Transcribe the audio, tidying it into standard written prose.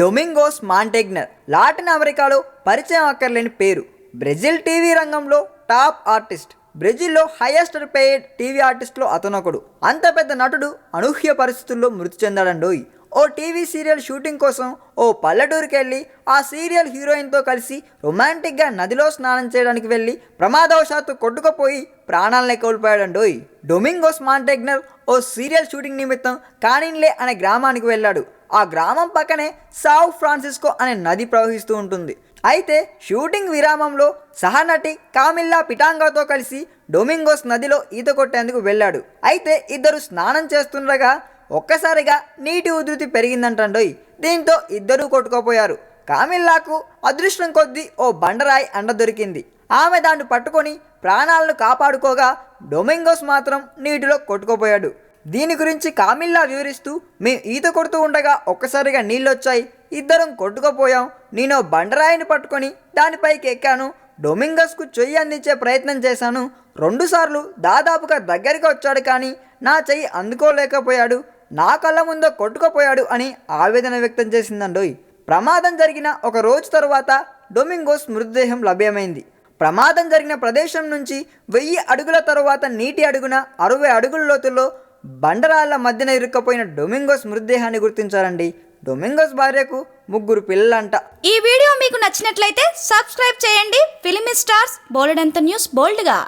డొమింగోస్ మాంటెగ్నర్ Latin అమెరికాలో పరిచయం అక్కర్లేని పేరు. బ్రెజిల్ టీవీ రంగంలో టాప్ ఆర్టిస్ట్. బ్రెజిల్లో హైయెస్ట్ పెయిడ్ టీవీ ఆర్టిస్ట్లో అతనొకడు. అంత పెద్ద నటుడు అనూహ్య పరిస్థితుల్లో మృతి చెందాడండోయ్. ఓ టీవీ సీరియల్ షూటింగ్ కోసం ఓ పల్లెటూరుకి వెళ్ళి ఆ సీరియల్ హీరోయిన్తో కలిసి రొమాంటిక్గా నదిలో స్నానం చేయడానికి వెళ్ళి ప్రమాదవశాత్తు కొట్టుకుపోయి ప్రాణాలనే కోల్పోయాడండోయ్. డొమింగోస్ మాంటెగ్నర్ ఓ సీరియల్ షూటింగ్ నిమిత్తం కానిన్లే అనే గ్రామానికి వెళ్ళాడు. ఆ గ్రామం పక్కనే సావ్ ఫ్రాన్సిస్కో అనే నది ప్రవహిస్తూ ఉంటుంది. అయితే షూటింగ్ విరామంలో సహనటి కామిల్లా పిటాంగాతో కలిసి డొమింగోస్ నదిలో ఈత కొట్టేందుకు వెళ్ళాడు. అయితే ఇద్దరు స్నానం చేస్తుండగా ఒక్కసారిగా నీటి ఉధృతి పెరిగిందంటండోయ్. దీంతో ఇద్దరూ కొట్టుకుపోయారు. కామిల్లాకు అదృష్టం కొద్దీ ఓ బండరాయి అండ దొరికింది. ఆమె దాన్ని పట్టుకొని ప్రాణాలను కాపాడుకోగా డొమింగోస్ మాత్రం నీటిలో కొట్టుకుపోయాడు. దీని గురించి కామిల్లా వివరిస్తూ, మేము ఈత కొడుతూ ఉండగా ఒక్కసారిగా నీళ్ళొచ్చాయి, ఇద్దరం కొట్టుకుపోయాం. నేను బండరాయిని పట్టుకొని దానిపైకి ఎక్కాను. డొమింగస్కు చెయ్యి అందించే ప్రయత్నం చేశాను. 2 సార్లు దాదాపుగా దగ్గరికి వచ్చాడు, కానీ నా చెయ్యి అందుకోలేకపోయాడు. నా కళ్ళ ముందు కొట్టుకుపోయాడు అని ఆవేదన వ్యక్తం చేసిందండోయ్. ప్రమాదం జరిగిన ఒక రోజు తరువాత డొమింగోస్ మృతదేహం లభ్యమైంది. ప్రమాదం జరిగిన ప్రదేశం నుంచి 1000 అడుగుల తరువాత నీటి అడుగున 60 అడుగుల లోతుల్లో బండరాళ్ల మధ్యన ఇరుక్కపోయిన డొమింగోస్ మృతదేహాన్ని గుర్తించారండి. డొమింగోస్ భార్యకు 3 పిల్లలంట. ఈ వీడియో మీకు నచ్చినట్లయితే సబ్స్క్రైబ్ చేయండి. ఫిలిమి స్టార్స్ బోలెడంత న్యూస్ బోల్డ్గా.